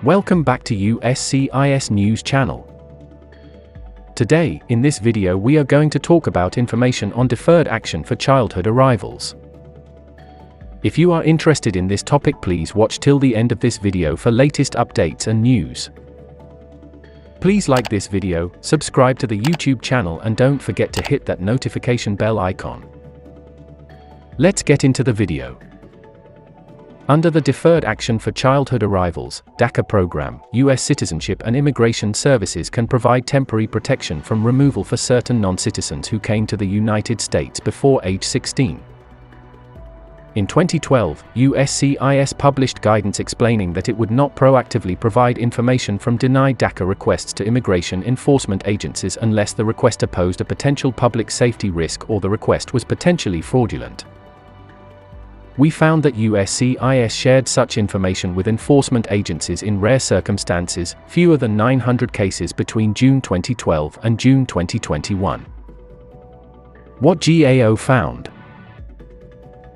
Welcome back to Uscis News Channel. Today, in this video we are going to talk about information on deferred action for childhood arrivals. If you are interested in this topic, please watch till the end of this video for latest updates and news. Please like this video, subscribe to the YouTube channel and don't forget to hit that notification bell icon. Let's get into the video. Under the Deferred Action for Childhood Arrivals (DaCa) program, U.S. Citizenship and Immigration Services can provide temporary protection from removal for certain non-citizens who came to the United States before age 16. In 2012, USCIS published guidance explaining that it would not proactively provide information from denied DaCa requests to immigration enforcement agencies unless the requester posed a potential public safety risk or the request was potentially fraudulent. We found that USCIS shared such information with enforcement agencies in rare circumstances, fewer than 900 cases between June 2012 and June 2021. What GAO found?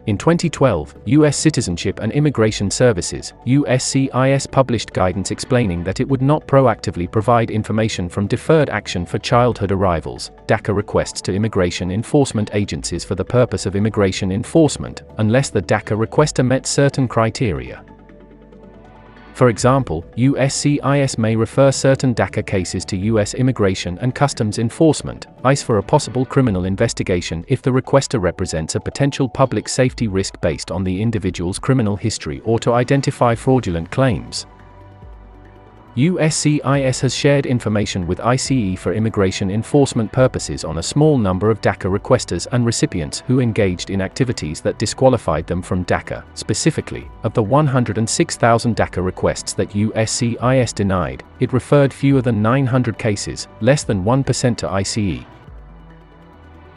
In 2012, U.S. Citizenship and Immigration Services (USCIS) published guidance explaining that it would not proactively provide information from Deferred Action for Childhood Arrivals (DaCa) requests to immigration enforcement agencies for the purpose of immigration enforcement, unless the DaCa requester met certain criteria. For example, USCIS may refer certain DaCa cases to U.S. Immigration and Customs Enforcement (ICE) for a possible criminal investigation if the requester represents a potential public safety risk based on the individual's criminal history or to identify fraudulent claims. USCIS has shared information with ICE for immigration enforcement purposes on a small number of DaCa requesters and recipients who engaged in activities that disqualified them from DaCa. Specifically, of the 106,000 DaCa requests that USCIS denied, it referred fewer than 900 cases, less than 1% to ICE.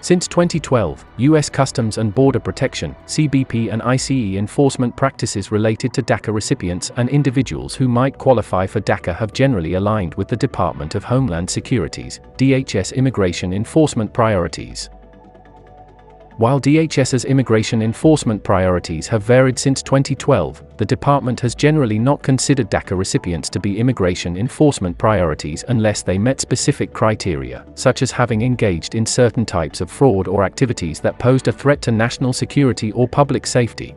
Since 2012, U.S. Customs and Border Protection (CBP) and ICE enforcement practices related to DaCa recipients and individuals who might qualify for DaCa have generally aligned with the Department of Homeland Security's (DHS) immigration enforcement priorities. While DHS's immigration enforcement priorities have varied since 2012, the department has generally not considered DaCa recipients to be immigration enforcement priorities unless they met specific criteria, such as having engaged in certain types of fraud or activities that posed a threat to national security or public safety.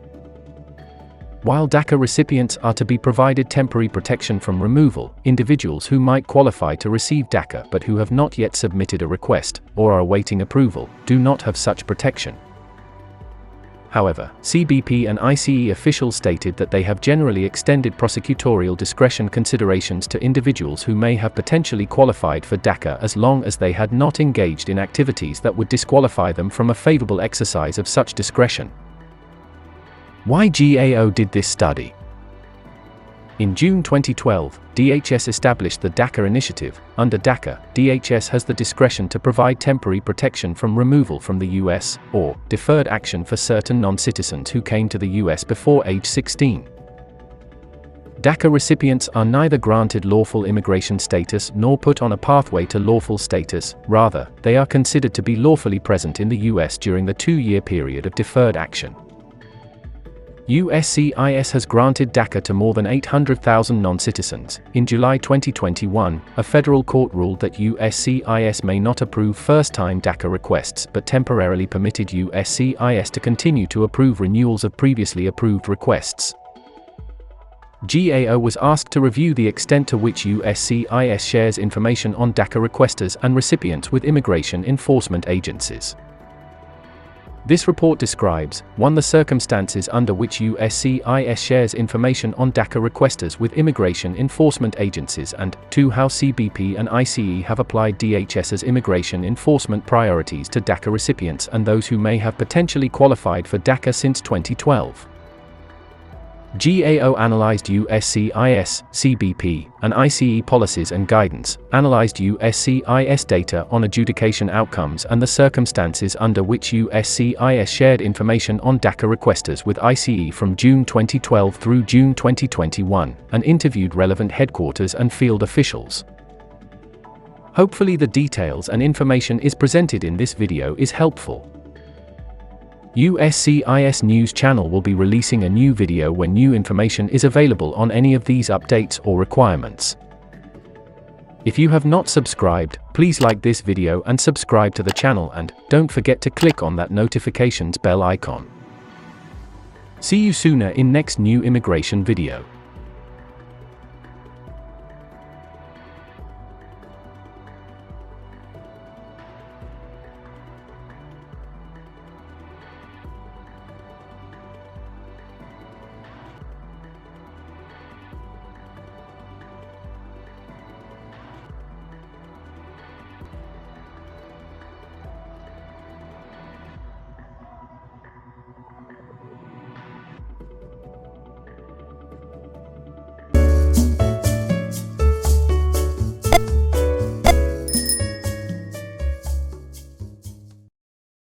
While DaCa recipients are to be provided temporary protection from removal, individuals who might qualify to receive DaCa but who have not yet submitted a request, or are awaiting approval, do not have such protection. However, CBP and ICE officials stated that they have generally extended prosecutorial discretion considerations to individuals who may have potentially qualified for DaCa as long as they had not engaged in activities that would disqualify them from a favorable exercise of such discretion. Why GAO did this study? In June 2012, DHS established the DaCa initiative. Under DaCa, DHS has the discretion to provide temporary protection from removal from the U.S., or deferred action for certain non-citizens who came to the U.S. before age 16. DaCa recipients are neither granted lawful immigration status nor put on a pathway to lawful status, rather, they are considered to be lawfully present in the U.S. during the 2-year period of deferred action. USCIS has granted DaCa to more than 800,000 non-citizens. In July 2021, a federal court ruled that USCIS may not approve first-time DaCa requests but temporarily permitted USCIS to continue to approve renewals of previously approved requests. GAO was asked to review the extent to which USCIS shares information on DaCa requesters and recipients with immigration enforcement agencies. This report describes 1. The circumstances under which USCIS shares information on DaCa requesters with immigration enforcement agencies and 2. How CBP and ICE have applied DHS's immigration enforcement priorities to DaCa recipients and those who may have potentially qualified for DaCa since 2012. GAO analyzed USCIS, CBP, and ICE policies and guidance, analyzed USCIS data on adjudication outcomes and the circumstances under which USCIS shared information on DaCa requesters with ICE from June 2012 through June 2021, and interviewed relevant headquarters and field officials. Hopefully the details and information is presented in this video is helpful. Uscis News channel will be releasing a new video when new information is available on any of these updates or requirements. If you have not subscribed, please like this video and subscribe to the channel, and don't forget to click on that notifications bell icon. See you sooner in next new immigration video.